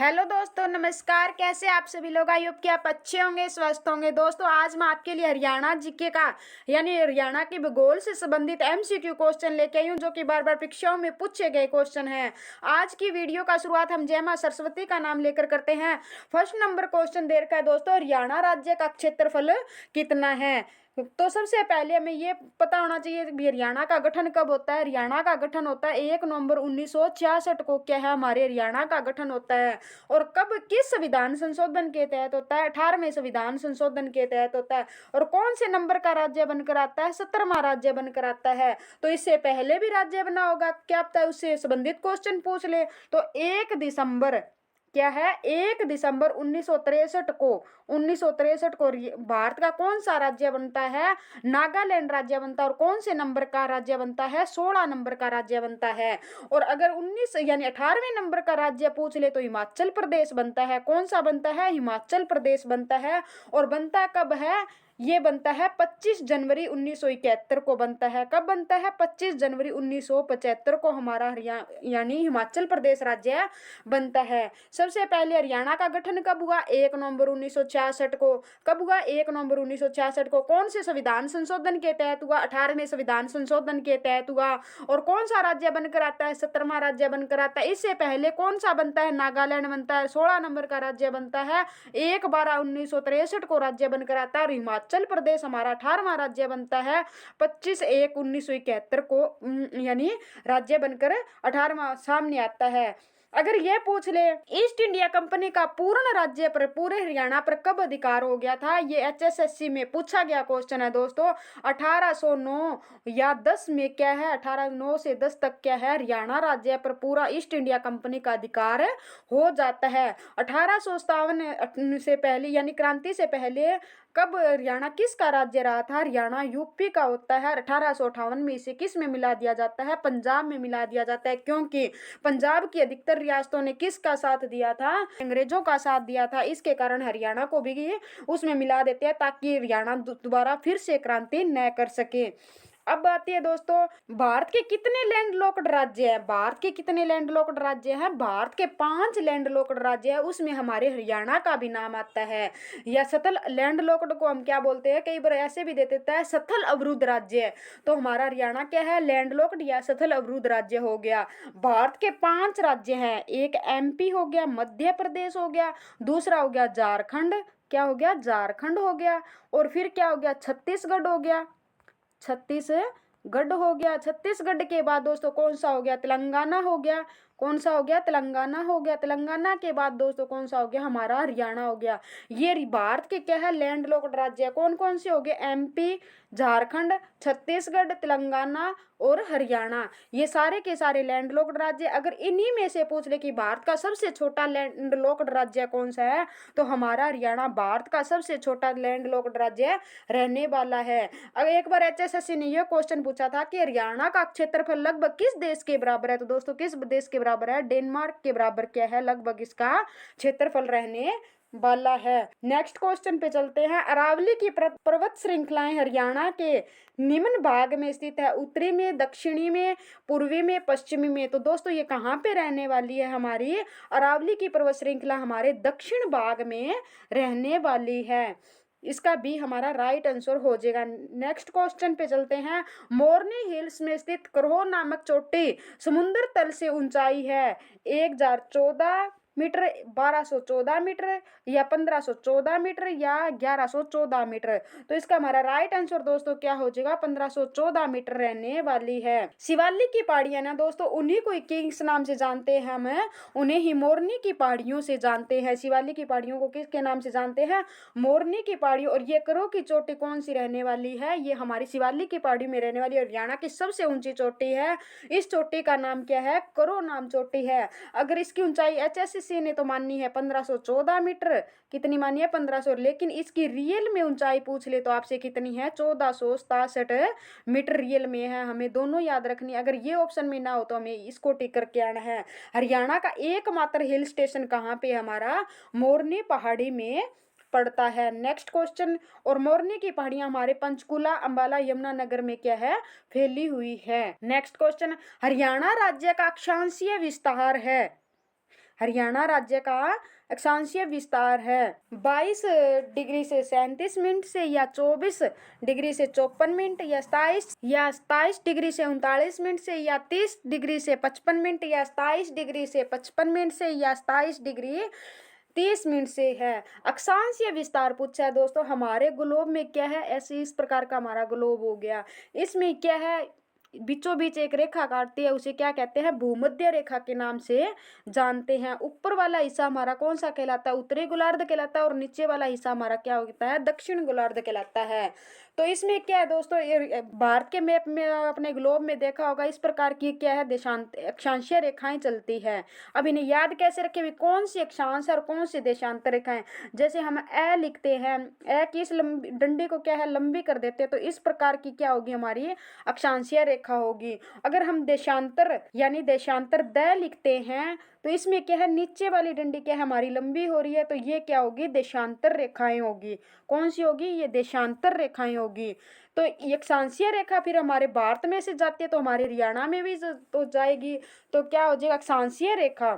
Hello दोस्तों, नमस्कार। कैसे आप सभी लोग? आई होप कि आप अच्छे होंगे, स्वस्थ होंगे। दोस्तों, आज मैं आपके लिए हरियाणा जीके का यानी हरियाणा के भूगोल से संबंधित एमसीक्यू क्वेश्चन लेके आई हूँ, जो कि बार बार परीक्षाओं में पूछे गए क्वेश्चन हैं। आज की वीडियो का शुरुआत हम जय मां सरस्वती का नाम लेकर करते हैं। फर्स्ट नंबर क्वेश्चन दे रखा है दोस्तों, हरियाणा राज्य का क्षेत्रफल कितना है? तो सबसे पहले हमें ये पता होना चाहिए कि हरियाणा का गठन कब होता है। हरियाणा का गठन होता है 1 नवंबर 1966 को। क्या है? हमारे हरियाणा का गठन होता है। और कब, किस संविधान संशोधन के तहत होता है? 18वें संविधान संशोधन के तहत होता है। और कौन से नंबर का राज्य बनकर आता है? 17वां राज्य बनकर आता है। तो इससे पहले भी राज्य बना होगा, क्या पता है उससे संबंधित क्वेश्चन पूछ ले। तो 1 दिसंबर, क्या है, 1 दिसंबर 1963 को भारत का कौन सा राज्य बनता है? नागालैंड राज्य बनता है। और कौन से नंबर का राज्य बनता है? 16 नंबर का राज्य बनता है। और अगर 19 यानी 18वें नंबर का राज्य पूछ ले तो हिमाचल प्रदेश बनता है। कौन सा बनता है? हिमाचल प्रदेश बनता है। और बनता कब है? ये बनता है 25 जनवरी 1971 को बनता है। कब बनता है? 25 जनवरी 1975 को हमारा हरियाणा यानी हिमाचल प्रदेश राज्य बनता है। सबसे पहले हरियाणा का गठन कब हुआ? 1 नवंबर 1966 को। कब हुआ? 1 नवंबर 1966 को। कौन से संविधान संशोधन के तहत हुआ? 18वें संविधान संशोधन के तहत हुआ। और कौन सा राज्य बनकर आता है? 17वां राज्य बनकर आता है। इससे पहले कौन सा बनता है? नागालैंड बनता है। 16 नंबर का राज्य बनता है। 1/12/1963 को राज्य बनकर आता है। और हिमाचल प्रदेश हमारा 18वां राज्य बनता है 25/1/1971 को, यानी राज्य बनकर 18वां सामने आता है। अगर ये पूछ ले ईस्ट इंडिया कंपनी का पूर्ण राज्य पर, पूरे हरियाणा पर कब अधिकार हो गया था? ये एचएसएससी में पूछा गया क्वेश्चन है दोस्तों। 1809 या 10 में क्या है? 1809 से 10 तक क्या है? हरियाणा राज्य पर पूरा ईस्ट इंडिया कंपनी का अधिकार हो जाता है। 1857 से पहले यानी क्रांति से पहले कब हरियाणा किसका राज्य रहा था? हरियाणा यूपी का होता है। 1858 में इसे किस में मिला दिया जाता है? पंजाब में मिला दिया जाता है, क्योंकि पंजाब की अधिकतर रियासतों ने किसका साथ दिया था? अंग्रेजों का साथ दिया था। इसके कारण हरियाणा को भी उसमें मिला देते हैं, ताकि हरियाणा दोबारा फिर से क्रांति न कर सके। अब आती है दोस्तों, भारत के कितने लैंडलॉक्ड राज्य हैं? भारत के कितने लैंडलॉक्ड राज्य हैं? भारत के 5 लैंडलॉक्ड राज्य है। उसमें हमारे हरियाणा का भी नाम आता है। या सतल लैंडलॉक्ड को हम क्या बोलते हैं? कई बार ऐसे भी दे देता है सथल अवरुद्ध राज्य। तो हमारा हरियाणा क्या है? लैंडलॉक्ड या सथल अवरुद्ध राज्य हो गया। भारत के 5 राज्य हैं। एक एमपी हो गया, मध्य प्रदेश हो गया, दूसरा हो गया झारखंड, क्या हो गया? झारखंड हो गया। और फिर क्या हो गया? छत्तीसगढ़ हो गया। छत्तीसगढ़ हो गया। छत्तीसगढ़ के बाद दोस्तों कौन सा हो गया? तेलंगाना हो गया। कौन सा हो गया? तेलंगाना हो गया। तेलंगाना के बाद दोस्तों कौन सा हो गया? हमारा हरियाणा हो गया। ये भारत के क्या है? लैंडलॉक्ड राज्य कौन कौन से हो गए? एमपी, झारखंड, छत्तीसगढ़, तेलंगाना और हरियाणा। ये सारे के सारे लैंडलॉक्ड राज्य। अगर इन्हीं में से पूछ ले कि भारत का सबसे छोटा लैंडलॉक्ड राज्य कौन सा है, तो हमारा हरियाणा भारत का सबसे छोटा लैंडलॉक्ड राज्य रहने वाला है। अब एक बार एचएसएससी ने यह क्वेश्चन पूछा था कि हरियाणा का क्षेत्रफल लगभग किस देश के बराबर है? तो दोस्तों किस देश के बराबर है? डेनमार्क के बराबर क्या है? लगभग इसका क्षेत्रफल रहने वाला है। नेक्स्ट क्वेश्चन पे चलते हैं। अरावली की पर्वत श्रृंखलाएं हरियाणा के निम्न भाग में स्थित है। उत्तरी में, दक्षिणी में, पूर्वी में, पश्चिमी में। तो दोस्तों ये कहाँ पे रहने वाली है? हमारी अरावली की पर्वत श्रृंखला हमारे दक्षिण भाग में रहने वाली है। इसका बी हमारा राइट आंसर हो जाएगा। नेक्स्ट क्वेश्चन पे चलते हैं। मोरनी हिल्स में स्थित करोह नामक चोटी समुद्र तल से ऊंचाई है 1014 मीटर, 1214 मीटर, या 1514 मीटर, या 1114 मीटर। तो इसका हमारा राइट आंसर दोस्तों क्या हो जाएगा? 1514 मीटर रहने वाली है। शिवालिक की पहाड़ियां ना दोस्तों उन्हीं को किस नाम से जानते हैं? हम उन्हें ही मोरनी की पहाड़ियों से जानते हैं। शिवालिक की पहाड़ियों को किसके नाम से जानते हैं? मोरनी की पहाड़ी। और ये करोह की चोटी कौन सी रहने वाली है? ये हमारी शिवालिक की पहाड़ी में रहने वाली हरियाणा की सबसे ऊंची चोटी है। इस चोटी का नाम क्या है? करोह नाम चोटी है। अगर इसकी ऊंचाई एचएससी ने तो मानी है 1514 मीटर। कितनी मानी है? 1500। लेकिन इसकी रियल में ऊंचाई पूछ ले तो आपसे कितनी है? 1467 मीटर रियल में है। हमें दोनों याद रखनी है। अगर ये ऑप्शन में ना हो तो हमें इसको टिक करके आना है। हरियाणा का एकमात्र हिल स्टेशन कहाँ पे? हमारा मोरनी पहाड़ी में पड़ता है। Next question. और मोरनी की पहाड़ियां हमारे पंचकुला, अंबाला, यमुनानगर में क्या है? फैली हुई है। Next question. हरियाणा राज्य का अक्षांशीय विस्तार है। हरियाणा राज्य का अक्षांशीय विस्तार है 22 डिग्री से 37 मिनट से, या 24 डिग्री से 54 मिनट, या 27 डिग्री से 39 मिनट से, या 30 डिग्री से 55 मिनट, या 27 डिग्री से 55 मिनट से, या 27 डिग्री 30 मिनट से है। अक्षांशीय विस्तार पूछा है दोस्तों। हमारे ग्लोब में क्या है, ऐसे इस प्रकार का हमारा ग्लोब हो गया। इसमें क्या है, बीचों बीच एक रेखा काटती है, उसे क्या कहते हैं, भूमध्य रेखा के नाम से जानते हैं। ऊपर वाला हिस्सा हमारा कौन सा कहलाता है, उत्तरी गोलार्ध कहलाता है, और नीचे वाला हिस्सा हमारा क्या होता है, दक्षिण गोलार्ध कहलाता है। तो इसमें क्या है दोस्तों, भारत के मैप में, अपने ग्लोब में देखा होगा, इस प्रकार की क्या है, देशांत अक्षांशीय रेखाएं चलती है। अब इन्हें याद कैसे रखें भी, कौन सी अक्षांश और कौन सी देशांतर रेखाएं। जैसे हम ए लिखते हैं, ए की इस लंबी डंडी को क्या है, लंबी कर देते हैं, तो इस प्रकार की क्या होगी, हमारी अक्षांशीय रेखा होगी। अगर हम देशांतर यानी देशांतर द लिखते हैं, तो इसमें क्या है, नीचे वाली डंडी क्या है, हमारी लंबी हो रही है, तो ये क्या होगी, देशांतर रेखाएं होगी। कौन सी होगी, ये देशांतर रेखाएं होगी। तो ये अक्षांशीय रेखा फिर हमारे भारत में से जाती है, तो हमारे हरियाणा में भी तो जाएगी। तो क्या हो जाएगा, अक्षांशीय रेखा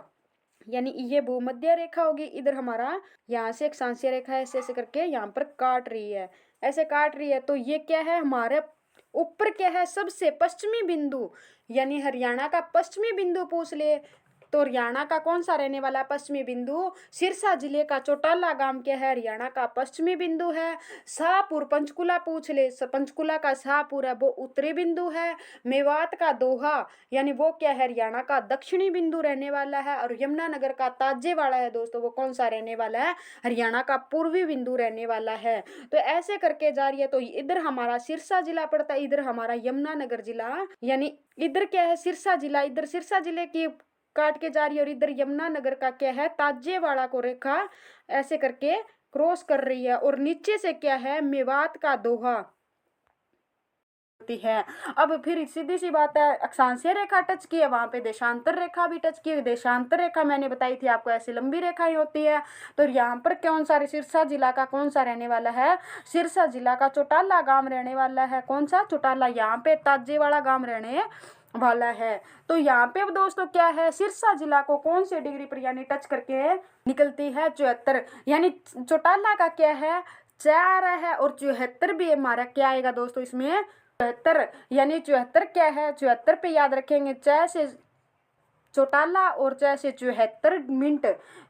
यानी ये भूमध्य रेखा होगी। इधर हमारा यहाँ से अक्षांशीय रेखा ऐसे ऐसे करके यहाँ पर काट रही है, ऐसे काट रही है। तो ये क्या है, हमारे ऊपर क्या है, सबसे पश्चिमी बिंदु, यानी हरियाणा का पश्चिमी बिंदु पूछ ले, तो हरियाणा का कौन सा रहने वाला पश्चिमी बिंदु, सिरसा जिले का चौटाला गांव क्या है, हरियाणा का पश्चिमी बिंदु है। शाहपुर पंचकुला पूछ ले, पंचकुला का शाहपुर है, वो उत्तरी बिंदु है। मेवात का दोहा यानी वो क्या है, हरियाणा का दक्षिणी बिंदु रहने वाला है। और यमुनानगर का ताजेवाड़ा है दोस्तों, वो कौन सा रहने वाला है, हरियाणा का पूर्वी बिंदु रहने वाला है। तो ऐसे करके जा रही है। तो इधर हमारा सिरसा जिला पड़ता है, इधर हमारा यमुनानगर जिला, यानी इधर क्या है, सिरसा जिला, इधर सिरसा जिले की काट के जा रही है, और इधर यमुनानगर का क्या है, ताजेवाड़ा को रेखा ऐसे करके क्रॉस कर रही है। और नीचे से क्या है, मेवात का दोहा है। अब फिर सीधी सी बात है, अक्षांशीय रेखा टच की है, वहां पे देशांतर रेखा भी टच की है। देशांतर रेखा मैंने बताई थी आपको, ऐसी लंबी रेखाएं होती है। तो यहाँ पर कौन सा, सिरसा जिला का कौन सा रहने वाला है, सिरसा जिला का चौटाला गांव रहने वाला है। कौन सा, चौटाला, यहाँ पे ताजेवाड़ा गांव रहने वाला है। तो यहाँ पे अब दोस्तों क्या है, सिरसा जिला को कौन से डिग्री पर यानी टच करके निकलती है, 74, यानी चौटाला का क्या है, 4 है, और 74 भी हमारा क्या आएगा दोस्तों इसमें, 74, यानी 74 क्या है, 74 पे याद रखेंगे, च से चौटाला और च से 74 minute,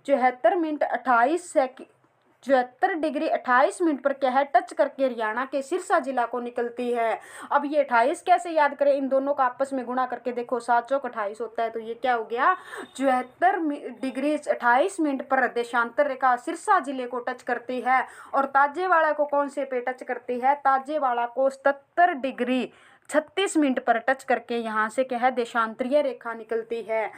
74 minute 28 second, 74 degree 28 minute पर क्या है, टच करके हरियाणा के सिरसा जिला को निकलती है। अब ये 28 कैसे याद करें, इन दोनों का आपस में गुणा करके देखो, 7 चौक 28 होता है। तो ये क्या हो गया, 74 डिग्री 28 मिनट पर देशांतर रेखा सिरसा जिले को टच करती है। और ताजेवाड़ा को कौन से पे टच करती है, ताजेवाड़ा को 77 डिग्री 36 मिनट पर टच करके यहाँ से क्या है, देशांतरीय रेखा निकलती है।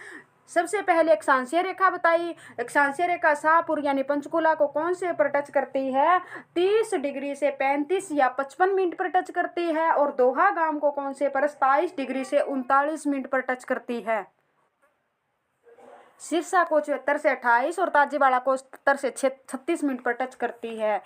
सबसे पहले अक्षांशीय रेखा बताई। अक्षांशीय रेखा शाहपुर यानी पंचकुला को कौन से पर टच करती है, 30 डिग्री से 35 या 55 मिनट पर टच करती है। और दोहा गांव को कौन से पर, 27 डिग्री से 39 मिनट पर टच करती है। सिरसा को 74 से 28 और ताजेवाड़ा को 77 से 36 मिनट पर टच करती है।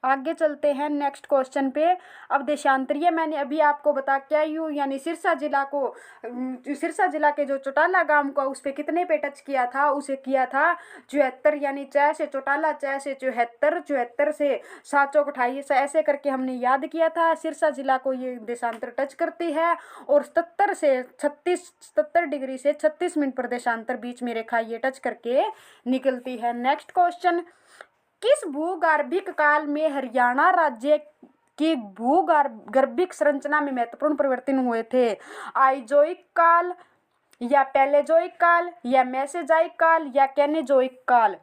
आगे चलते हैं नेक्स्ट क्वेश्चन पे। अब देशांतरीय मैंने अभी आपको बता क्या यूँ, यानी सिरसा जिला को, सिरसा जिला के जो चौटाला गांव को उस पर कितने पे टच किया था, उसे किया था 74, यानी च से चौटाला, च से 74, 74 से 7 चौक 28, ऐसे करके हमने याद किया था। सिरसा जिला को ये देशांतर टच करती है। और 77 से 36, 77 डिग्री से 36 मिनट पर देशांतर बीच में रेखा ये टच करके निकलती है। नेक्स्ट क्वेश्चन, किस भूगर्भिक काल में हरियाणा राज्य की भूगर्भिक संरचना में महत्वपूर्ण परिवर्तन हुए थे, आइजोइक काल, या पैलेजोइक काल, या मेसेजाइक काल, या कैनेजोइक काल।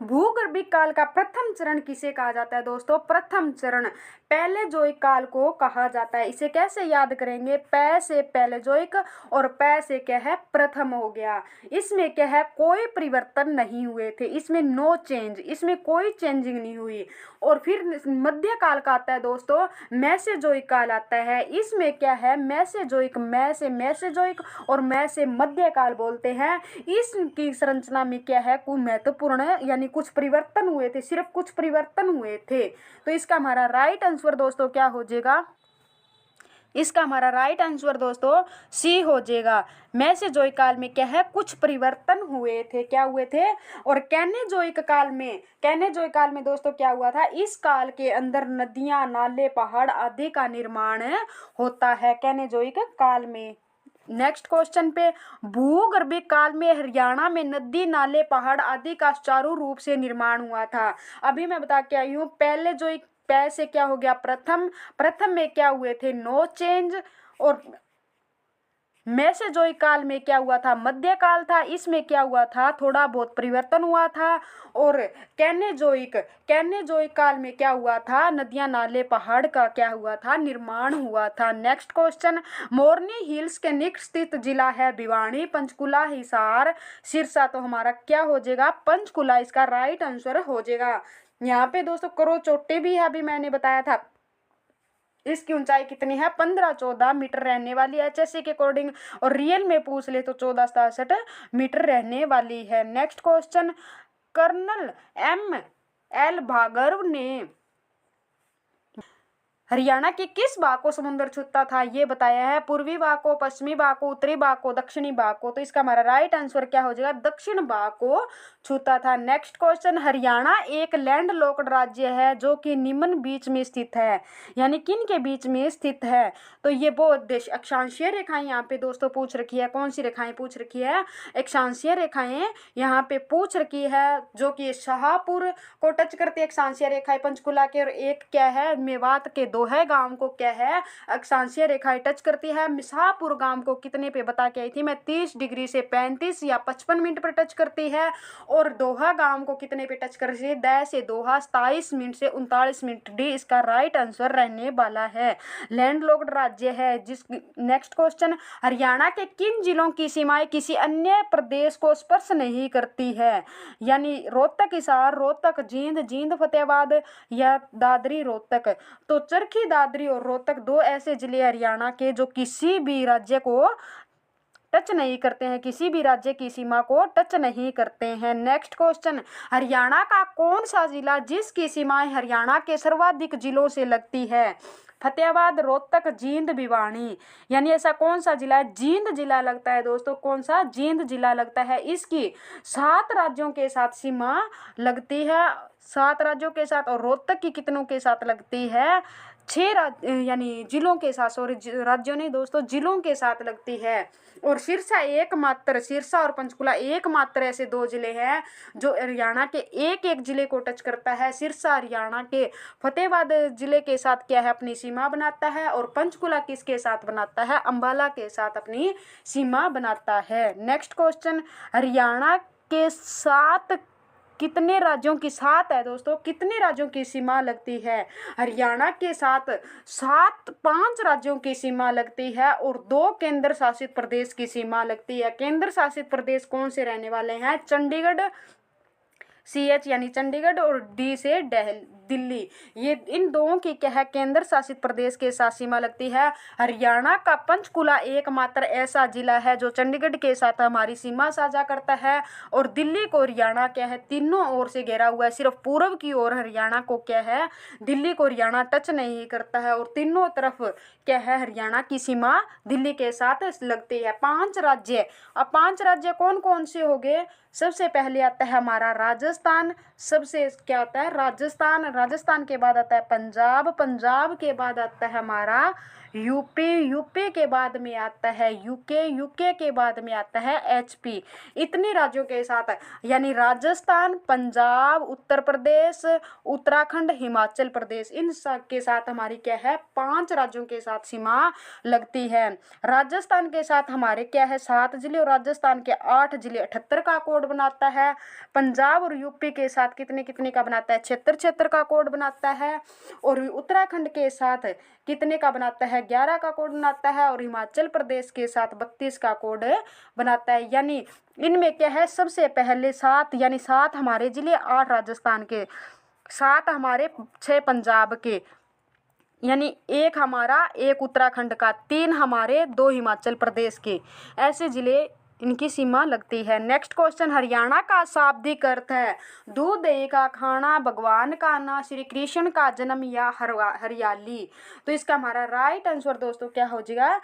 भूगर्भिक काल का प्रथम चरण किसे कहा जाता है दोस्तों, प्रथम चरण पैलेजोइक काल को कहा जाता है। इसे कैसे याद करेंगे, पै से पैलेजोइक और पै से क्या है, प्रथम हो गया। इसमें क्या है, कोई परिवर्तन नहीं हुए थे, इसमें नो चेंज, इसमें कोई चेंजिंग नहीं हुई। और फिर मध्य काल का आता है दोस्तों, मैसेजोइक काल आता है। इसमें क्या है, मैसेजोइक, मै से मैसेजोइक और मै से मध्य काल बोलते हैं। इसकी संरचना में क्या है, कोई महत्वपूर्ण यानी कुछ परिवर्तन हुए थे, सिर्फ कुछ परिवर्तन हुए थे। तो इसका हमारा राइट आंसर दोस्तों क्या हो जाएगा, इसका हमारा राइट आंसर दोस्तों सी हो जाएगा। मेसेजोइक काल में क्या है, कुछ परिवर्तन हुए थे, क्या हुए थे। और कैनेजोइक काल में दोस्तों क्या हुआ था, इस काल के अंदर नदियां, नाले, पहाड़ आदि का निर्माण होता है कैनेजोइक काल में। नेक्स्ट क्वेश्चन पे, भूगर्भिक काल में हरियाणा में नदी, नाले, पहाड़ आदि का सुचारू रूप से निर्माण हुआ था। अभी मैं बता के आई हूँ, पहले जो एक पै से क्या हो गया, प्रथम में क्या हुए थे, नो चेंज। और मेसेजोइक काल में क्या हुआ था, मध्यकाल था, इसमें क्या हुआ था, थोड़ा बहुत परिवर्तन हुआ था। और कैनेजोइक काल में क्या हुआ था, नदियां, नाले, पहाड़ का क्या हुआ था, निर्माण हुआ था। नेक्स्ट क्वेश्चन, मोरनी हिल्स के निकट स्थित जिला है भिवानी, पंचकुला, हिसार, सिरसा। तो हमारा क्या हो जाएगा, पंचकुला इसका राइट आंसर हो जाएगा। यहाँ पे दोस्तों करो चोटी भी है, अभी मैंने बताया था। इसकी ऊंचाई कितनी है, 15-14 मीटर रहने वाली है HSC के अकॉर्डिंग। और रियल में पूछ ले तो 14-67 मीटर रहने वाली है। Next question, colonel ML Bhargava ने हरियाणा के किस भाग को समुद्र छूता था, ये बताया है। पूर्वी भाग को, पश्चिमी भाग को, उत्तरी भाग को, दक्षिणी भाग को। तो इसका हमारा राइट आंसर क्या हो जाएगा, दक्षिण भाग को छूता था। नेक्स्ट क्वेश्चन, हरियाणा एक लैंड लॉक्ड राज्य है जो कि निम्न बीच में स्थित है, यानी किन के बीच में स्थित है। तो ये बहुत देश अक्षांशीय रेखाएं यहाँ पे दोस्तों पूछ रखी है। कौन सी रेखाएं पूछ रखी है, अक्षांशीय रेखाएं यहाँ पे पूछ रखी है, जो कि शाहपुर को टच करती है अक्षांशीय रेखाएं पंचकुला के। और एक क्या है, मेवात के दोहे गांव को क्या है, अक्षांशीय रेखाएं टच करती है। शाहपुर गांव को कितने पे बता के आई थी मैं, 30 डिग्री से 35 या 55 मिनट पर टच करती है। और दोहा गांव को कितने पे टच करती है, दह से दोहा 27 मिनट से 39 मिनट। डी इसका राइट आंसर रहने वाला है। लैंडलॉक्ड राज्य है जिस। नेक्स्ट क्वेश्चन, हरियाणा के किन जिलों की सीमाएं किसी अन्य प्रदेश को स्पर्श नहीं करती है, यानी रोहतक, हिसार, रोहतक, जींद, फतेहाबाद या दादरी, रोहतक। तो चरखी, दादरी और रोहतक दो ऐसे जिले हरियाणा के जो किसी भी राज्य को टच नहीं करते हैं, किसी भी राज्य की सीमा को टच नहीं करते हैं। नेक्स्ट क्वेश्चन, हरियाणा का कौन सा जिला जिसकी सीमाएं हरियाणा के सर्वाधिक जिलों से लगती है, फतेहाबाद, रोहतक, जींद, भिवानी। यानी ऐसा कौन सा जिला है, जींद जिला लगता है दोस्तों। कौन सा, जींद जिला लगता है। इसकी 7 राज्यों के साथ सीमा लगती है, 7 राज्यों के साथ। और रोहतक की कितनों के साथ लगती है, 6 यानी जिलों के साथ, सॉरी राज्यों नहीं दोस्तों, जिलों के साथ लगती है। और सिरसा और पंचकुला एकमात्र ऐसे 2 जिले हैं जो हरियाणा के एक एक जिले को टच करता है। सिरसा हरियाणा के फतेहाबाद जिले के साथ क्या है, अपनी सीमा बनाता है। और पंचकुला किसके साथ बनाता है, अंबाला के साथ अपनी सीमा बनाता है। नेक्स्ट क्वेश्चन, हरियाणा के 7 कितने राज्यों की, 7 है दोस्तों, कितने राज्यों की सीमा लगती है, हरियाणा के साथ 5 राज्यों की सीमा लगती है। और 2 केंद्र शासित प्रदेश की सीमा लगती है। केंद्र शासित प्रदेश कौन से रहने वाले हैं, चंडीगढ़, CH यानी चंडीगढ़, और D से दिल्ली। ये इन दोनों की क्या है, केंद्र शासित प्रदेश के साथ सीमा लगती है। हरियाणा का पंचकुला एकमात्र ऐसा जिला है जो चंडीगढ़ के साथ हमारी सीमा साझा करता है। और दिल्ली को हरियाणा क्या है, तीनों ओर से घेरा हुआ है। सिर्फ पूर्व की ओर हरियाणा को क्या है, दिल्ली को हरियाणा टच नहीं करता है। और तीनों तरफ क्या है, हरियाणा की सीमा दिल्ली के साथ लगती है। 5 राज्य, अब 5 राज्य कौन कौन से हो गए, सबसे पहले आता है हमारा राजस्थान, सबसे क्या आता है, राजस्थान के बाद आता है पंजाब के बाद आता है हमारा यूपी के बाद में आता है यूके के बाद में आता है HP। इतने राज्यों के साथ, यानी राजस्थान, पंजाब, उत्तर प्रदेश, उत्तराखंड, हिमाचल प्रदेश, इन सब के साथ हमारी क्या है, 5 राज्यों के साथ सीमा लगती है। राजस्थान के साथ हमारे क्या है, 7 जिले, और राजस्थान के 8 जिले 78 का कोड बनाता है। पंजाब और यूपी के साथ कितने कितने का बनाता है, 76 का कोड बनाता है। और उत्तराखंड के साथ कितने का बनाता है, 11 का कोड बनाता है। और हिमाचल प्रदेश के साथ 32 का कोड बनाता है। यानी इनमें क्या है, सबसे पहले 7, यानी 7 हमारे जिले, 8 राजस्थान के, 7 हमारे, 6 पंजाब के, यानी 1 हमारा, 1 उत्तराखंड का, 3 हमारे, 2 हिमाचल प्रदेश के, ऐसे जिले इनकी सीमा लगती है। नेक्स्ट क्वेश्चन, हरियाणा का शाब्दिक अर्थ है दूध दही का खाना, भगवान का आना, श्री कृष्ण का जन्म या हरियाली। तो इसका हमारा राइट आंसर दोस्तों क्या हो जाएगा,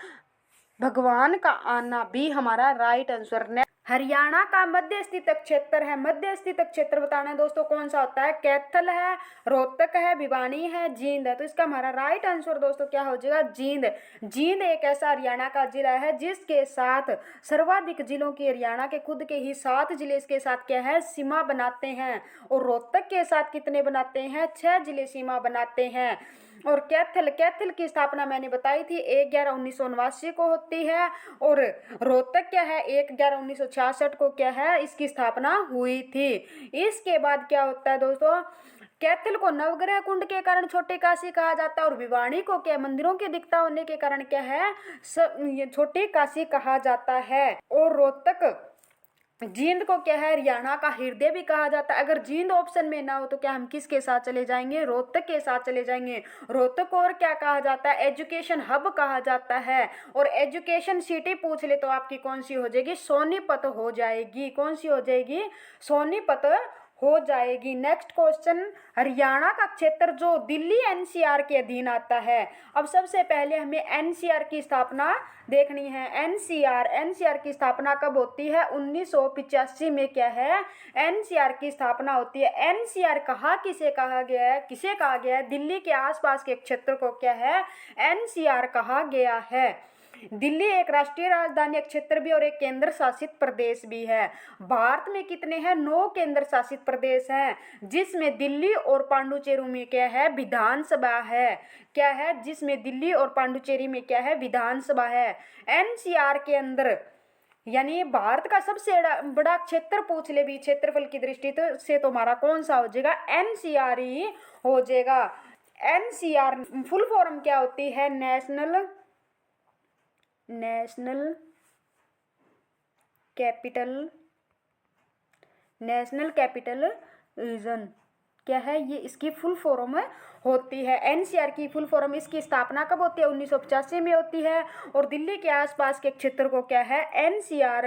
भगवान का आना भी हमारा राइट आंसर। हरियाणा का मध्य स्थित क्षेत्र है, मध्य स्थित क्षेत्र बताना है दोस्तों कौन सा होता है, कैथल है, रोहतक है, भिवानी है, जींद है। तो इसका हमारा राइट आंसर दोस्तों क्या हो जाएगा, जींद। जींद एक ऐसा हरियाणा का जिला है जिसके साथ सर्वाधिक जिलों की, हरियाणा के खुद के ही 7 जिले इसके साथ क्या है, सीमा बनाते हैं। और रोहतक के साथ कितने बनाते हैं, 6 जिले सीमा बनाते हैं। और कैथल, कैथल की स्थापना मैंने बताई थी 1/11/1989 को होती है। और रोहतक क्या है, 1/11/1966 को क्या है, इसकी स्थापना हुई थी। इसके बाद क्या होता है दोस्तों, कैथल को नवग्रह कुंड के कारण छोटे काशी कहा जाता है। और भिवानी को क्या, मंदिरों की दिखता होने के कारण क्या है, ये छोटी काशी कहा जाता है। और रोहतक, जींद को क्या है, हरियाणा का हृदय भी कहा जाता है। अगर जींद ऑप्शन में ना हो तो क्या हम किसके साथ चले जाएंगे, रोहतक के साथ चले जाएंगे। रोहतक और क्या कहा जाता है, एजुकेशन हब कहा जाता है। और एजुकेशन सिटी पूछ ले तो आपकी कौन सी हो जाएगी, सोनीपत हो जाएगी। कौन सी हो जाएगी, सोनीपत हो जाएगी। नेक्स्ट क्वेश्चन, हरियाणा का क्षेत्र जो दिल्ली एनसीआर के अधीन आता है। अब सबसे पहले हमें एनसीआर की स्थापना देखनी है। एनसीआर की स्थापना कब होती है, 1985 में क्या है, एनसीआर की स्थापना होती है। एनसीआर किसे कहा गया है, किसे कहा गया है, दिल्ली के आसपास के क्षेत्र को क्या है, एनसीआर कहा गया है। दिल्ली एक राष्ट्रीय राजधानी क्षेत्र भी और एक केंद्र शासित प्रदेश भी है। भारत में कितने हैं, 9 केंद्र शासित प्रदेश हैं, जिसमें दिल्ली और पांडुचेरी में क्या है, विधानसभा है। क्या है, जिसमें दिल्ली और पांडुचेरी में क्या है, विधानसभा है। एनसीआर के अंदर यानी भारत का सबसे बड़ा क्षेत्र पूछ ले भी क्षेत्रफल की दृष्टि से तो हमारा कौन सा हो जाएगा, एनसीआर ही हो जाएगा। एनसीआर फुल फॉर्म क्या होती है, नेशनल कैपिटल रीजन क्या है, ये इसकी फुल फॉर्म होती है। एनसीआर की फुल फॉर्म, इसकी स्थापना कब होती है, 1985 में होती है। और दिल्ली के आसपास के क्षेत्र को क्या है, एनसीआर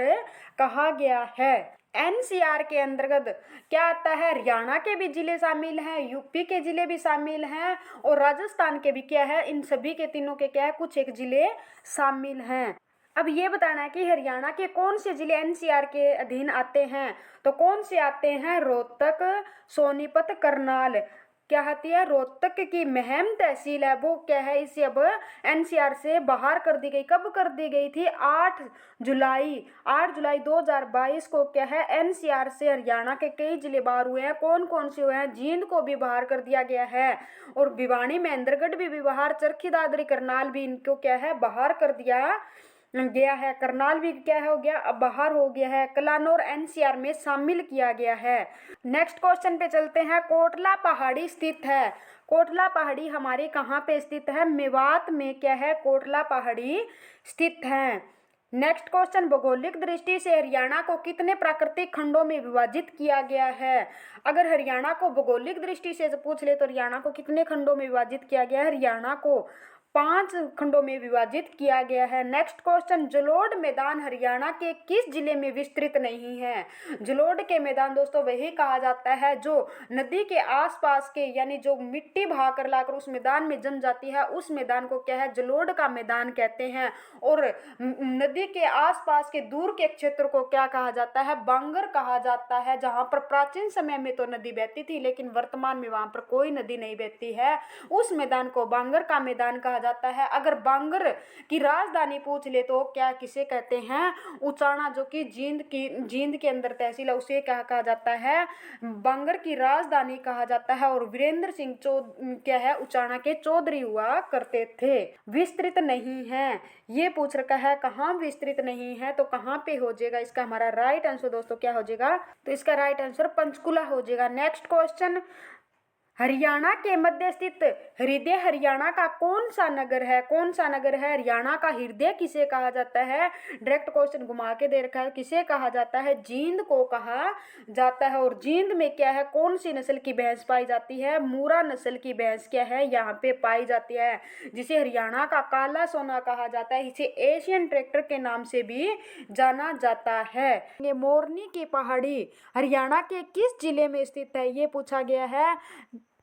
कहा गया है। एनसीआर के अंतर्गत क्या आता है, हरियाणा के भी जिले शामिल हैं, यूपी के जिले भी शामिल हैं और राजस्थान के भी क्या है, इन सभी के तीनों के क्या है, कुछ एक जिले शामिल हैं। अब ये बताना है कि हरियाणा के कौन से जिले एनसीआर के अधीन आते हैं। तो कौन से आते हैं, रोहतक, सोनीपत, करनाल। क्या आती है, रोहतक की महम तहसील है वो क्या है, इसे अब एनसीआर से बाहर कर दी गई। कब कर दी गई थी, 8 जुलाई 2022 को क्या है, एनसीआर से हरियाणा के कई जिले बाहर हुए हैं। कौन कौन से हुए हैं, जींद को भी बाहर कर दिया गया है और भिवानी, महेंद्रगढ़ भी बाहर, चरखी दादरी, करनाल भी इनको क्या है, बाहर कर दिया गया है। करनाल भी क्या हो गया, अब बाहर हो गया है। कलानौर एनसीआर में शामिल किया गया है। नेक्स्ट क्वेश्चन पे चलते हैं, कोटला पहाड़ी स्थित है। कोटला पहाड़ी हमारे कहाँ पे स्थित है, मेवात में क्या है, कोटला पहाड़ी स्थित है। नेक्स्ट क्वेश्चन, भौगोलिक दृष्टि से हरियाणा को कितने प्राकृतिक खंडों में विभाजित किया गया है। अगर हरियाणा को भौगोलिक दृष्टि से पूछ ले तो हरियाणा को कितने खंडों में विभाजित किया गया है, हरियाणा को 5 खंडों में विभाजित किया गया है। नेक्स्ट क्वेश्चन, जलोढ़ मैदान हरियाणा के किस जिले में विस्तृत नहीं है। जलोढ़ के मैदान दोस्तों वही कहा जाता है जो नदी के आसपास के, यानी जो मिट्टी बहा कर लाकर उस मैदान में जम जाती है, उस मैदान को क्या है, जलोढ़ का मैदान कहते हैं। और नदी के आसपास के दूर के क्षेत्र को क्या कहा जाता है, बांगर कहा जाता है। जहाँ पर प्राचीन समय में तो नदी बहती थी लेकिन वर्तमान में वहां पर कोई नदी नहीं बहती है, उस मैदान को बांगर का मैदान कहा जाता है। अगर बांगर की राजधानी पूछ ले तो क्या किसे कहते हैं, उचाना, जो कि जींद के अंदर तहसील है, उसे क्या कहा जाता है, बांगर की राजधानी कहा जाता है। और वीरेंद्र सिंह क्या है, उचाना के चौधरी हुआ करते थे। विस्तृत नहीं है ये पूछ रखा है, कहाँ विस्तृत नहीं है तो कहाँ पे हो जाएगा, इसका हमारा राइट आंसर दोस्तों क्या हो जाएगा, तो इसका राइट आंसर पंचकुला हो जाएगा। नेक्स्ट क्वेश्चन, हरियाणा के मध्य स्थित हृदय हरियाणा का कौन सा नगर है? कौन सा नगर है? हरियाणा का हृदय किसे कहा जाता है? डायरेक्ट क्वेश्चन घुमा के दे रखा है, किसे कहा जाता है? जींद को कहा जाता है। और जींद में क्या है, कौन सी नस्ल की भैंस पाई जाती है? मूरा नस्ल की भैंस क्या है यहाँ पे पाई जाती है, जिसे हरियाणा का काला सोना कहा जाता है। इसे एशियन ट्रैक्टर के नाम से भी जाना जाता है। ये मोरनी की पहाड़ी हरियाणा के किस जिले में स्थित है, ये पूछा गया है।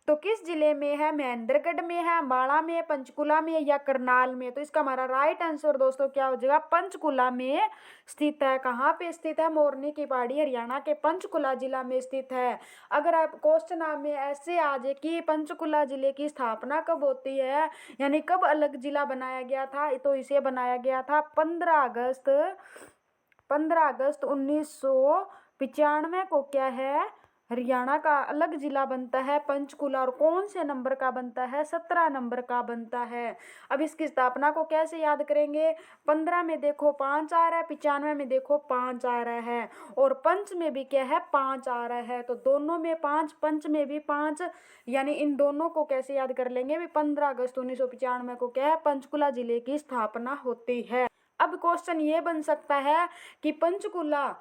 तो किस जिले में है? महेंद्रगढ़ में है, अम्बाला में, पंचकुला में या करनाल में? तो इसका हमारा राइट आंसर दोस्तों क्या हो जाएगा? पंचकुला में स्थित है। कहाँ पे स्थित है? मोरनी की पहाड़ी हरियाणा के पंचकुला जिला में स्थित है। अगर आप क्वेश्चन में ऐसे आ जाए कि पंचकुला जिले की स्थापना कब होती है, यानी कब अलग जिला बनाया गया था, तो इसे बनाया गया था 15 अगस्त 1995 को क्या है, हरियाणा का अलग जिला बनता है पंचकुला। और कौन से नंबर का बनता है? 17 नंबर का बनता है। अब इसकी स्थापना को कैसे याद करेंगे? 15 में देखो 5 आ रहा है, 95 में देखो 5 आ रहा है, और पंच में भी क्या है? 5 आ रहा है। तो दोनों में 5, पंच में भी 5, यानी इन दोनों को कैसे याद कर लेंगे? भी 15 अगस्त 1995 को क्या है, पंचकुला जिले की स्थापना होती है। अब क्वेश्चन ये बन सकता है कि पंचकुला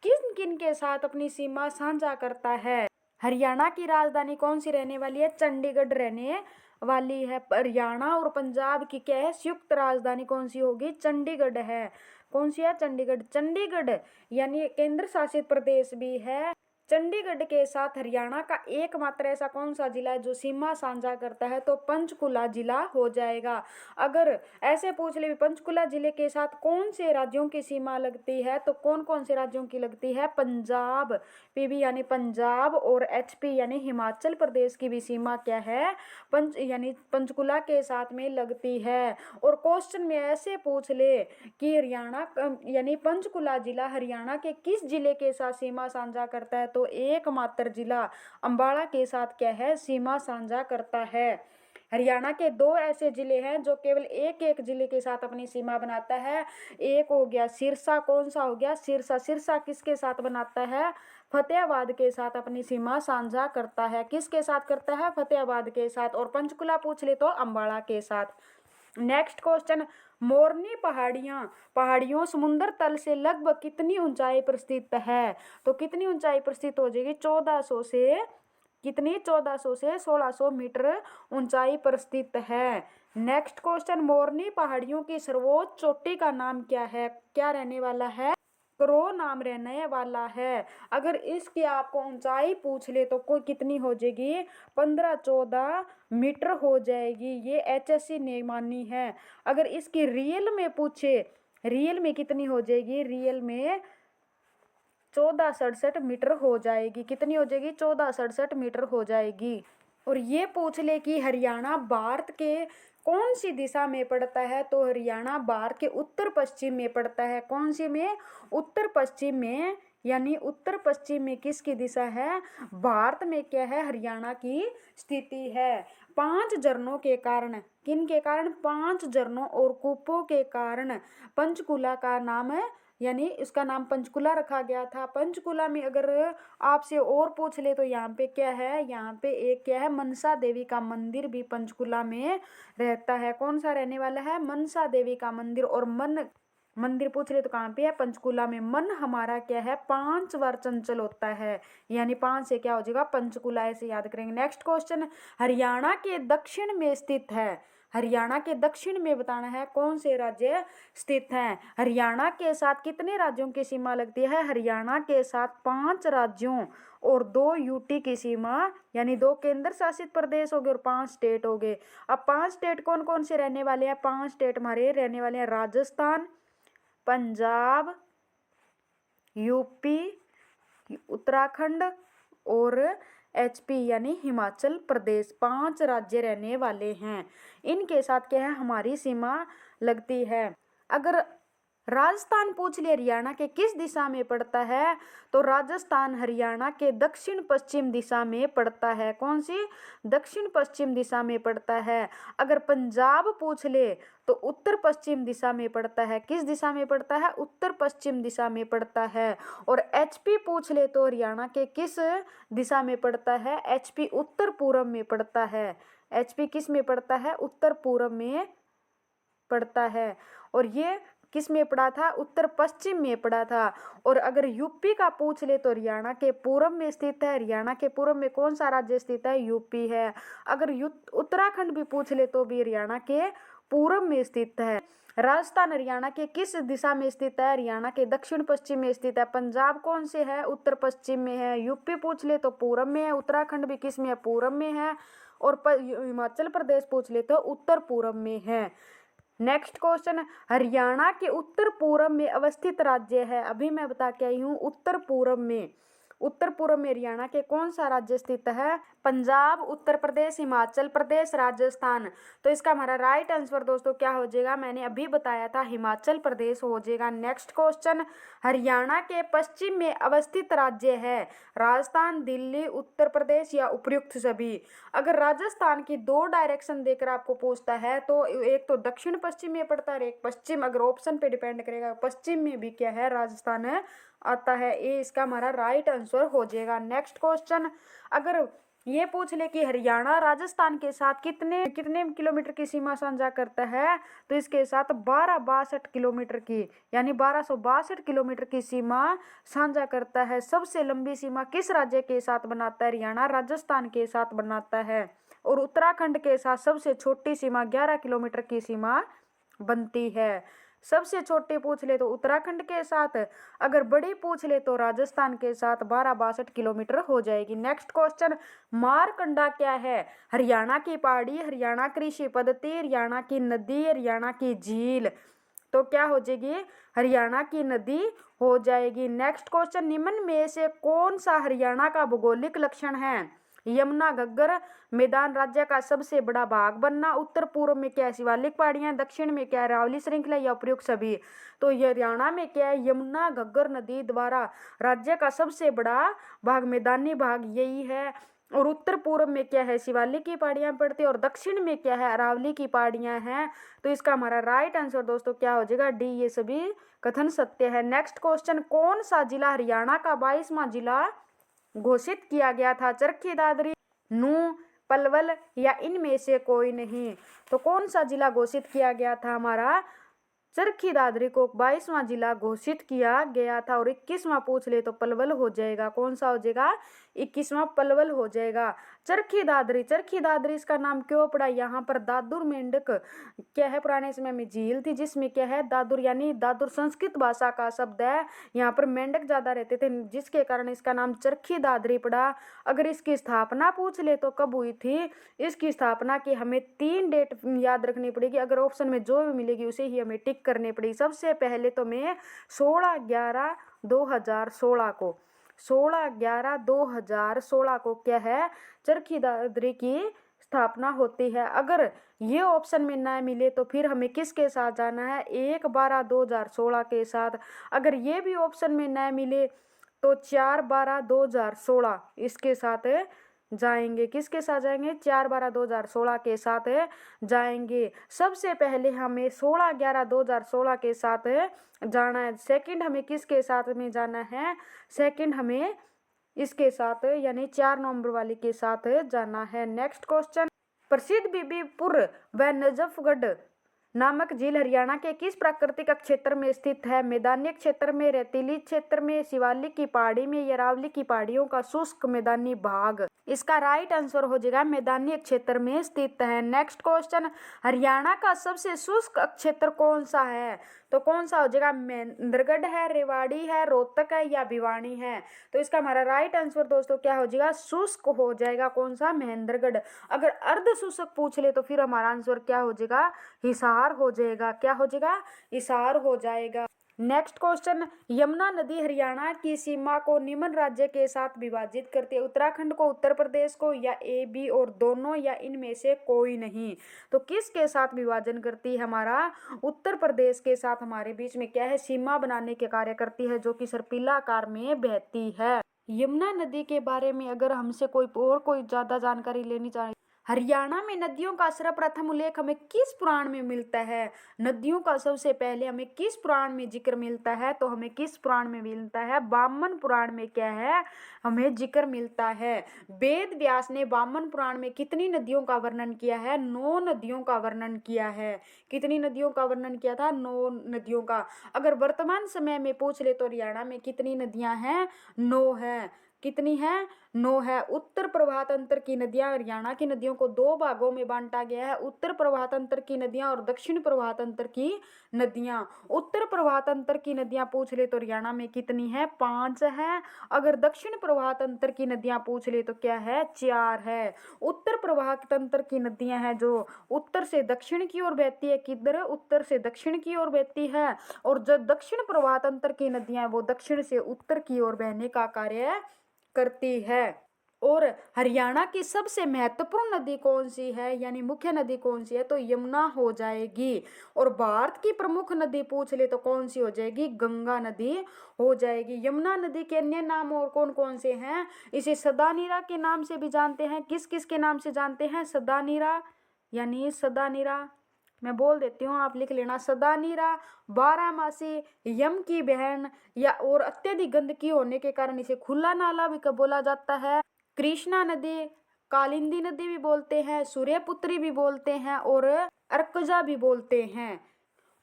किन किन के साथ अपनी सीमा साझा करता है? हरियाणा की राजधानी कौन सी रहने वाली है? चंडीगढ़ रहने वाली है। हरियाणा और पंजाब की क्या है? संयुक्त राजधानी कौन सी होगी? चंडीगढ़ है। कौन सी है? चंडीगढ़। चंडीगढ़ यानी केंद्र शासित प्रदेश भी है। चंडीगढ़ के साथ हरियाणा का एकमात्र ऐसा कौन सा जिला है जो सीमा साझा करता है? तो पंचकुला जिला हो जाएगा। अगर ऐसे पूछ ले पंचकुला जिले के साथ कौन से राज्यों की सीमा लगती है, तो कौन कौन से राज्यों की लगती है? पंजाब, पीबी यानी पंजाब, और एचपी यानी हिमाचल प्रदेश की भी सीमा क्या है? यानी पंचकुला के साथ में लगती है। और क्वेश्चन में ऐसे पूछ ले कि हरियाणा यानी पंचकुला जिला हरियाणा के किस जिले के साथ सीमा साझा करता है? तो एकमात्र जिला अम्बाला के साथ क्या है? सीमा साझा करता है। हरियाणा के 2 ऐसे जिले हैं जो केवल एक एक जिले के साथ अपनी सीमा बनाता है। एक हो गया सिरसा। कौन सा हो गया? सिरसा। सिरसा किसके साथ बनाता है? फतेहाबाद के साथ अपनी सीमा साझा करता है। किसके साथ करता है? फतेहाबाद के साथ। और पंचकुला पूछ ले तो अम्बाला के साथ। नेक्स्ट क्वेश्चन, मोरनी पहाड़ियों समुद्र तल से लगभग कितनी ऊंचाई पर स्थित है? तो कितनी ऊंचाई पर स्थित हो जाएगी? 1400 से कितनी? 1400 से 1600 मीटर ऊंचाई पर स्थित है। नेक्स्ट क्वेश्चन, मोरनी पहाड़ियों की सर्वोच्च चोटी का नाम क्या है? क्या रहने वाला है? क्रो नाम रहने वाला है। अगर इसकी आपको ऊंचाई पूछ ले तो कोई कितनी हो जाएगी? 15-14 मीटर हो जाएगी। ये एचएससी ने मानी है। अगर इसकी रियल में पूछे, रियल में कितनी हो जाएगी? रियल में 1467 मीटर हो जाएगी। कितनी हो जाएगी? 1467 मीटर हो जाएगी। और ये पूछ ले कि हरियाणा भारत के कौन सी दिशा में पड़ता है? तो हरियाणा भारत के उत्तर पश्चिम में पड़ता है। कौन सी में? उत्तर पश्चिम में। यानी उत्तर पश्चिम में किसकी दिशा है? भारत में क्या है? हरियाणा की स्थिति है। 5 झरनों के कारण, किन के कारण? 5 झरनों और कूपों के कारण पंचकुला का नाम है, यानी इसका नाम पंचकुला रखा गया था। पंचकुला में अगर आपसे और पूछ ले तो यहाँ पे क्या है? यहाँ पे एक क्या है? मनसा देवी का मंदिर भी पंचकुला में रहता है। कौन सा रहने वाला है? मनसा देवी का मंदिर। और मंदिर पूछ ले तो कहाँ पे है? पंचकुला में। मन हमारा क्या है? 5 बार चंचल होता है, यानी 5 से क्या हो जाएगा? पंचकुला। ऐसे याद करेंगे। नेक्स्ट क्वेश्चन, हरियाणा के दक्षिण में स्थित है। हरियाणा के दक्षिण में बताना है कौन से राज्य स्थित हैं। हरियाणा के साथ कितने राज्यों की सीमा लगती है? हरियाणा के साथ 5 राज्यों और 2 यूटी की सीमा, यानी 2 केंद्र शासित प्रदेश हो गए और 5 स्टेट हो गए। अब 5 स्टेट कौन कौन से रहने वाले हैं? 5 स्टेट हमारे रहने वाले हैं राजस्थान, पंजाब, यूपी, उत्तराखंड और एचपी यानी हिमाचल प्रदेश। 5 राज्य रहने वाले हैं। इनके साथ क्या है? हमारी सीमा लगती है। अगर राजस्थान पूछ लिया हरियाणा के किस दिशा में पड़ता है, तो राजस्थान हरियाणा के दक्षिण पश्चिम दिशा में पड़ता है। कौन सी? दक्षिण पश्चिम दिशा में पड़ता है। अगर पंजाब पूछ ले तो उत्तर पश्चिम दिशा में पड़ता है। किस दिशा में पड़ता है? उत्तर पश्चिम दिशा में पड़ता है। और एचपी पूछ ले तो हरियाणा के किस दिशा में पड़ता है? एचपी उत्तर पूर्व में पड़ता है। एचपी किस में पड़ता है? उत्तर पूर्व में पड़ता है। और ये किस में पड़ा था? उत्तर पश्चिम में पड़ा था। और अगर यूपी का पूछ ले तो हरियाणा के पूर्व में स्थित है। हरियाणा के पूर्व में कौन सा राज्य स्थित है? यूपी है। अगर उत्तराखंड भी पूछ ले तो भी हरियाणा के पूर्व में स्थित है। राजस्थान हरियाणा के किस दिशा में स्थित है? हरियाणा के दक्षिण पश्चिम में स्थित है। पंजाब कौन से है? उत्तर पश्चिम में है। यूपी पूछ ले तो पूर्व में है। उत्तराखंड भी किस में है? पूर्व में है। और हिमाचल प्रदेश पूछ ले तो उत्तर पूर्व में है। नेक्स्ट क्वेश्चन, हरियाणा के उत्तर पूर्व में अवस्थित राज्य है। अभी मैं बता के आई हूँ उत्तर पूर्व में। उत्तर पूर्व में हरियाणा के कौन सा राज्य स्थित है? पंजाब, उत्तर प्रदेश, हिमाचल प्रदेश, राजस्थान। तो इसका हमारा राइट आंसर दोस्तों क्या हो जाएगा? मैंने अभी बताया था हिमाचल प्रदेश हो जाएगा। नेक्स्ट क्वेश्चन, हरियाणा के पश्चिम में अवस्थित राज्य है। राजस्थान, दिल्ली, उत्तर प्रदेश या उपयुक्त सभी। अगर राजस्थान की दो डायरेक्शन देकर आपको पूछता है तो एक तो दक्षिण पश्चिम में पड़ता है, एक पश्चिम। अगर ऑप्शन पे डिपेंड करेगा पश्चिम में भी क्या है? राजस्थान है आता है। ये इसका हमारा राइट आंसर हो जाएगा। नेक्स्ट क्वेश्चन, अगर ये पूछ ले कि हरियाणा राजस्थान के साथ कितने कितने किलोमीटर की सीमा साझा करता है, तो इसके साथ 1262 किलोमीटर की, यानी 1262 किलोमीटर की सीमा साझा करता है। सबसे लंबी सीमा किस राज्य के साथ बनाता है? हरियाणा राजस्थान के साथ बनाता है। और उत्तराखंड के साथ सबसे छोटी सीमा 11 किलोमीटर की सीमा बनती है। सबसे छोटी पूछ ले तो उत्तराखंड के साथ, अगर बड़ी पूछ ले तो राजस्थान के साथ 1262 किलोमीटर हो जाएगी। नेक्स्ट क्वेश्चन, मारकंडा क्या है? हरियाणा की पहाड़ी, हरियाणा कृषि पद्धति, हरियाणा की नदी, हरियाणा की झील। तो क्या हो जाएगी? हरियाणा की नदी हो जाएगी। नेक्स्ट क्वेश्चन, निम्न में से कौन सा हरियाणा का भौगोलिक लक्षण है? यमुना घग्गर मैदान, राज्य का सबसे बड़ा भाग बनना। उत्तर पूर्व में क्या है? शिवालिक पहाड़ियां। दक्षिण में क्या है? अरावली श्रृंखला या उपयुक्त सभी। तो ये हरियाणा में क्या है? यमुना घग्गर नदी द्वारा राज्य का सबसे बड़ा भाग, मैदानी भाग यही है। और उत्तर पूर्व में क्या है? शिवालिक की पहाड़ियां पड़ती है। और दक्षिण में क्या है? अरावली की पहाड़ियां हैं। तो इसका हमारा राइट आंसर दोस्तों क्या हो जाएगा? डी, ये सभी कथन सत्य है। नेक्स्ट क्वेश्चन, कौन सा जिला हरियाणा का 22वां जिला घोषित किया गया था? चरखी दादरी, नूंह, पलवल या इनमें से कोई नहीं। तो कौन सा जिला घोषित किया गया था? हमारा चरखी दादरी को 22वां जिला घोषित किया गया था। और 21वां पूछ ले तो पलवल हो जाएगा। कौन सा हो जाएगा? 21वां पलवल हो जाएगा। चरखी दादरी, चरखी दादरी इसका नाम क्यों पड़ा? यहाँ पर दादुर मेंढक क्या है? पुराने समय में झील थी जिसमें क्या है? दादुर, यानी दादुर संस्कृत भाषा का शब्द है। यहाँ पर मेंढक ज्यादा रहते थे जिसके कारण इसका नाम चरखी दादरी पड़ा। अगर इसकी स्थापना पूछ ले तो कब हुई थी? इसकी स्थापना की हमें 3 डेट याद रखनी पड़ेगी। अगर ऑप्शन में जो भी मिलेगी उसे ही हमें टिक करनी पड़ेगी। सबसे पहले तो मैं 16/11/2016 को 16/11/2016 को क्या है? चरखी दादरी की स्थापना होती है। अगर ये ऑप्शन में ना मिले तो फिर हमें किसके साथ जाना है? 1/12/2016 के साथ। अगर ये भी ऑप्शन में ना मिले तो 4/12/2016 इसके साथ जाएंगे। किसके साथ जाएंगे? 4/12/2016 के साथ जाएंगे। सबसे पहले हमें 16/11/2016 के साथ जाना है। सेकंड हमें किसके साथ में जाना है? सेकंड हमें इसके साथ, यानी 4 नवंबर वाली के साथ जाना है। नेक्स्ट क्वेश्चन, प्रसिद्ध बीबीपुर व नजफगढ़ नामक झील हरियाणा के किस प्राकृतिक क्षेत्र में स्थित है? मैदानी क्षेत्र में, रेतीली क्षेत्र में, शिवालिक की पहाड़ी में या अरावली की पहाड़ियों का शुष्क मैदानी भाग। इसका राइट आंसर हो जाएगा मैदानी क्षेत्र में स्थित है। नेक्स्ट क्वेश्चन, हरियाणा का सबसे शुष्क क्षेत्र कौन सा है? तो कौन सा हो जाएगा? महेंद्रगढ़ है, रेवाड़ी है, रोहतक है या भिवानी है। तो इसका हमारा राइट आंसर दोस्तों क्या हो जाएगा? शुष्क हो जाएगा। कौन सा? महेंद्रगढ़। अगर अर्ध शुष्क पूछ ले तो फिर हमारा आंसर क्या हो जाएगा? हिसार हो जाएगा। क्या हो जाएगा? हिसार हो जाएगा। नेक्स्ट क्वेश्चन, यमुना नदी हरियाणा की सीमा को निम्न राज्य के साथ विभाजित करती है, उत्तराखंड को, उत्तर प्रदेश को, या ए बी और दोनों, या इनमें से कोई नहीं। तो किसके साथ विभाजन करती है? हमारा उत्तर प्रदेश के साथ हमारे बीच में क्या है, सीमा बनाने के कार्य करती है, जो कि सर्पिला आकार में बहती है। यमुना नदी के बारे में अगर हमसे कोई ज्यादा जानकारी लेनी चाहिए, हरियाणा में नदियों का सर्वप्रथम उल्लेख हमें किस पुराण में मिलता है? नदियों का सबसे पहले हमें किस पुराण में जिक्र मिलता है? तो हमें किस पुराण में मिलता है? वामन पुराण में क्या है, हमें जिक्र मिलता है। वेद व्यास ने वामन पुराण में कितनी नदियों का वर्णन किया है? 9 नदियों का वर्णन किया है। कितनी नदियों का वर्णन किया था? 9 नदियों का। अगर वर्तमान समय में पूछ ले तो हरियाणा में कितनी नदियां हैं? 9 है। कितनी है? 9 है। उत्तर प्रवाह तंत्र की नदियां, हरियाणा की नदियों को 2 भागों में बांटा गया है, उत्तर प्रवाह तंत्र की नदियां और दक्षिण प्रवाह तंत्र की नदियां। उत्तर प्रवाह तंत्र की नदियां पूछ ले तो हरियाणा में कितनी है? 5 है। अगर दक्षिण प्रवाह तंत्र की नदियां पूछ ले तो क्या है? 4 है। उत्तर प्रवाह तंत्र की नदियां हैं जो उत्तर से दक्षिण की ओर बहती है, किधर? उत्तर से दक्षिण की ओर बहती है। और जो दक्षिण प्रवाह तंत्र की नदियां वो दक्षिण से उत्तर की ओर बहने का कार्य करती है। और हरियाणा की सबसे महत्वपूर्ण नदी कौन सी है, यानी मुख्य नदी कौन सी है? तो यमुना हो जाएगी। और भारत की प्रमुख नदी पूछ ले तो कौन सी हो जाएगी? गंगा नदी हो जाएगी। यमुना नदी के अन्य नाम और कौन कौन से हैं? इसे सदानीरा के नाम से भी जानते हैं। किस किस के नाम से जानते हैं? सदानीरा, यानी सदानीरा, मैं बोल देती हूँ, आप लिख लेना। सदानीरा, बारहमासी, यम की बहन, या और अत्यधिक गंदगी होने के कारण इसे खुला नाला भी बोला जाता है। कृष्णा नदी, कालिंदी नदी भी बोलते हैं, सूर्यपुत्री भी बोलते हैं, और अर्कजा भी बोलते हैं।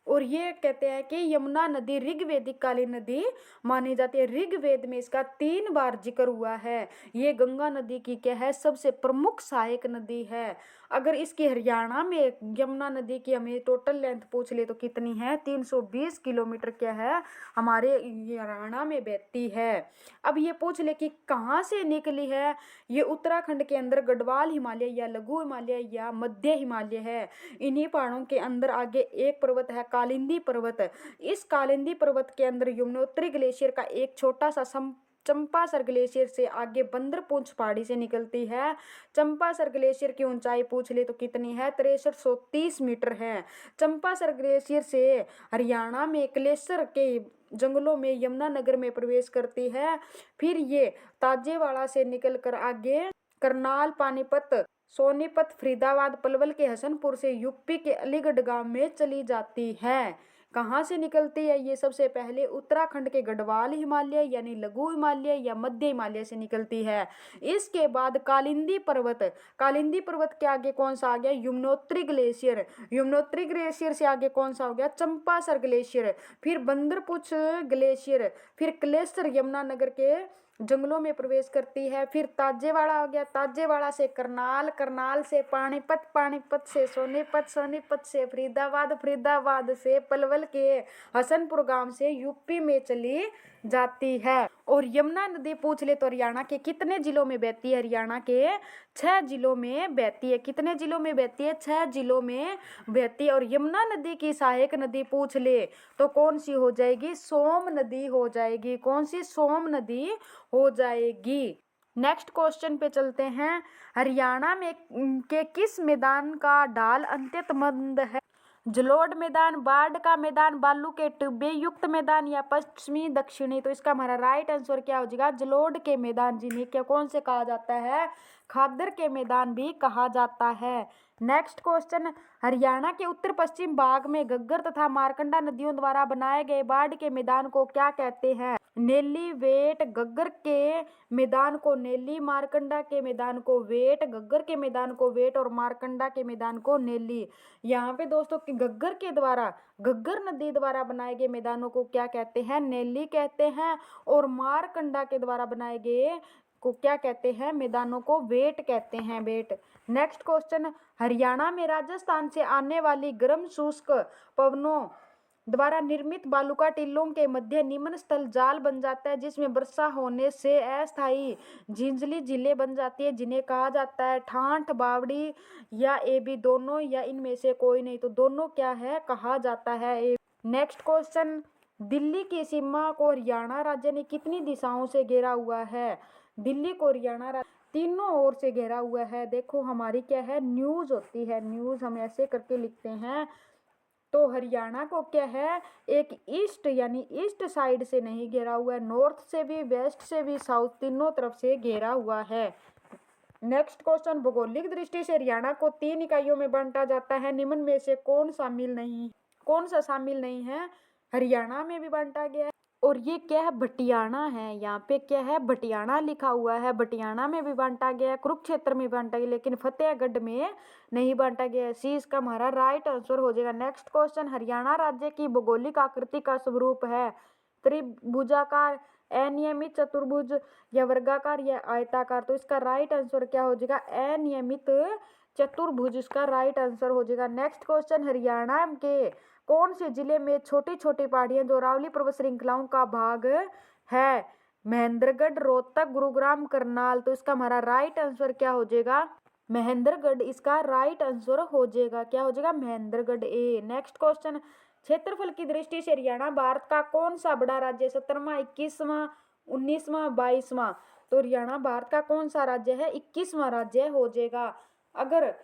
और ये कहते हैं कि यमुना नदी ऋग्वेदिक कालीन नदी मानी जाती है। ऋग्वेद में इसका 3 बार जिक्र हुआ है। ये गंगा नदी की क्या है? सबसे प्रमुख सहायक नदी है। अगर इसकी हरियाणा में यमुना नदी की हमें टोटल लेंथ पूछ ले तो कितनी है? 320 किलोमीटर क्या है, हमारे हरियाणा में बहती है। अब ये पूछ ले कि कहाँ से निकली है? ये उत्तराखंड के अंदर गढ़वाल हिमालय या लघु हिमालय या मध्य हिमालय है। इन्हीं पहाड़ों के अंदर आगे एक पर्वत है, कालिंदी पर्वत। इस कालिंदी पर्वत के अंदर यमुनोत्री ग्लेशियर का एक छोटा सा चंपासर ग्लेशियर से आगे बंदरपुंछ पहाड़ी से निकलती है। चंपासर ग्लेशियर की ऊंचाई पूछ ले तो कितनी है? 6330 मीटर है। चंपासर ग्लेशियर से हरियाणा में क्लेशर के जंगलों में यमुनानगर में प्रवेश करती है। फिर ये ताजेवाड़ा से निकलकर आगे करनाल, पानीपत, सोनीपत, फरीदाबाद, पलवल के हसनपुर से यूपी के अलीगढ़ गांव में चली जाती है। कहाँ से निकलती है ये? सबसे पहले उत्तराखंड के गढ़वाल हिमालय यानी लघु हिमालय या मध्य हिमालय से निकलती है। इसके बाद कालिंदी पर्वत, कालिंदी पर्वत के आगे कौन सा आ गया? यमुनोत्री ग्लेशियर। यमुनोत्री ग्लेशियर से आगे कौन सा हो गया? चंपासर ग्लेशियर। फिर बंदरपुंछ ग्लेशियर, फिर क्लेशर यमुनानगर के जंगलों में प्रवेश करती है। फिर ताजेवाड़ा हो गया, ताजेवाड़ा से करनाल, करनाल से पानीपत, पानीपत से सोनीपत, सोनीपत से फरीदाबाद, फरीदाबाद से पलवल के हसनपुर गांव से यूपी में चली जाती है। और यमुना नदी पूछ ले तो हरियाणा के कितने जिलों में बहती है? हरियाणा के 6 जिलों में बहती है। कितने जिलों में बहती है? 6 जिलों में बहती है। और यमुना नदी की सहायक नदी पूछ ले तो कौन सी हो जाएगी? सोम नदी हो जाएगी। कौन सी? सोम नदी हो जाएगी। नेक्स्ट क्वेश्चन पे चलते हैं। हरियाणा में के किस मैदान का ढाल अत्यंत मंद है? जलोढ़ मैदान, बाढ़ का मैदान, बालू के टिब्बे युक्त मैदान, या पश्चिमी दक्षिणी? तो इसका हमारा राइट आंसर क्या हो जाएगा? जलोढ़ के मैदान, जिन्हें क्या कौन से कहा जाता है? खादर के मैदान भी कहा जाता है। नेक्स्ट क्वेश्चन, हरियाणा के उत्तर पश्चिम भाग में घग्गर तथा मारकंडा नदियों द्वारा बनाए गए बाढ़ के मैदान को क्या कहते हैं? नेली, वेट, घग्गर के मैदान को नेली, मारकंडा के मैदान को वेट, घग्गर के मैदान को वेट और मारकंडा के मैदान को नेली। यहाँ पे दोस्तों घग्गर के द्वारा, घग्गर नदी द्वारा बनाए गए मैदानों को क्या कहते हैं? नेली कहते हैं। और मारकंडा के द्वारा बनाए गए को क्या कहते हैं? मैदानों को वेट कहते हैं, वेट। नेक्स्ट क्वेश्चन, हरियाणा में राजस्थान से आने वाली गर्म शुष्क पवनों द्वारा निर्मित बालुका टीलों के मध्य निम्न स्थल जाल बन जाता है, जिसमें वर्षा होने से अस्थायी झींझली झीलें बन जाती है, जिन्हें कहा जाता है ठाठ, बावड़ी, या ए बी दोनों, या इनमें से कोई नहीं? तो दोनों क्या है? कहा जाता है। नेक्स्ट क्वेश्चन, दिल्ली की सीमा को हरियाणा राज्य ने कितनी दिशाओं से घेरा हुआ है? दिल्ली को हरियाणा राज्य तीनों ओर से घेरा हुआ है। देखो हमारी क्या है, न्यूज होती है, न्यूज हम ऐसे करके लिखते हैं। तो हरियाणा को क्या है, एक ईस्ट यानी ईस्ट साइड से नहीं घेरा हुआ है, नॉर्थ से भी, वेस्ट से भी, साउथ, तीनों तरफ से घेरा हुआ है। नेक्स्ट क्वेश्चन, भौगोलिक दृष्टि से हरियाणा को 3 इकाइयों में बांटा जाता है, निम्न में से कौन सा शामिल नहीं है? हरियाणा में भी बांटा गया है। और ये क्या है, भटियाना है, यहाँ पे क्या है, भटियाना लिखा हुआ है, भटियाना में भी बांटा गया है, कुरुक्षेत्र में बांटा गया, लेकिन फतेहगढ़ में नहीं बांटा गया है। सी इसका हमारा राइट आंसर हो जाएगा। नेक्स्ट क्वेश्चन, हरियाणा राज्य की भौगोलिक आकृति का स्वरूप है त्रिभुजाकार, अनियमित, चतुर्भुज, या वर्गाकार, या आयताकार। तो इसका राइट आंसर क्या हो जाएगा, अनियमित चतुर्भुज इसका राइट आंसर हो जाएगा। नेक्स्ट क्वेश्चन, हरियाणा के कौन से जिले में छोटी छोटी पहाड़ियां जो अरावली पर्वत श्रृंखलाओं का भाग है? महेंद्रगढ़, रोहतक, गुरुग्राम, करनाल। तो इसका हमारा राइट आंसर क्या हो जाएगा, महेंद्रगढ़ इसका राइट आंसर हो जाएगा। क्या हो जाएगा, महेंद्रगढ़ ए। नेक्स्ट क्वेश्चन, क्षेत्रफल की दृष्टि से हरियाणा भारत का कौन सा बड़ा राज्य है? 17वां, 21वां, 19वां, 22वां। तो हरियाणा भारत का कौन सा राज्य है? 21वां राज्य हो जाएगा। अगर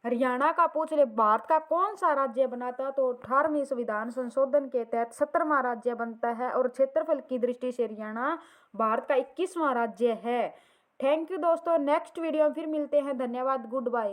हरियाणा का पूछ ले भारत का कौन सा राज्य बना था, तो 18वें संविधान संशोधन के तहत 17वां राज्य बनता है, और क्षेत्रफल की दृष्टि से हरियाणा भारत का 21वां राज्य है। थैंक यू दोस्तों, नेक्स्ट वीडियो में फिर मिलते हैं। धन्यवाद, गुड बाय।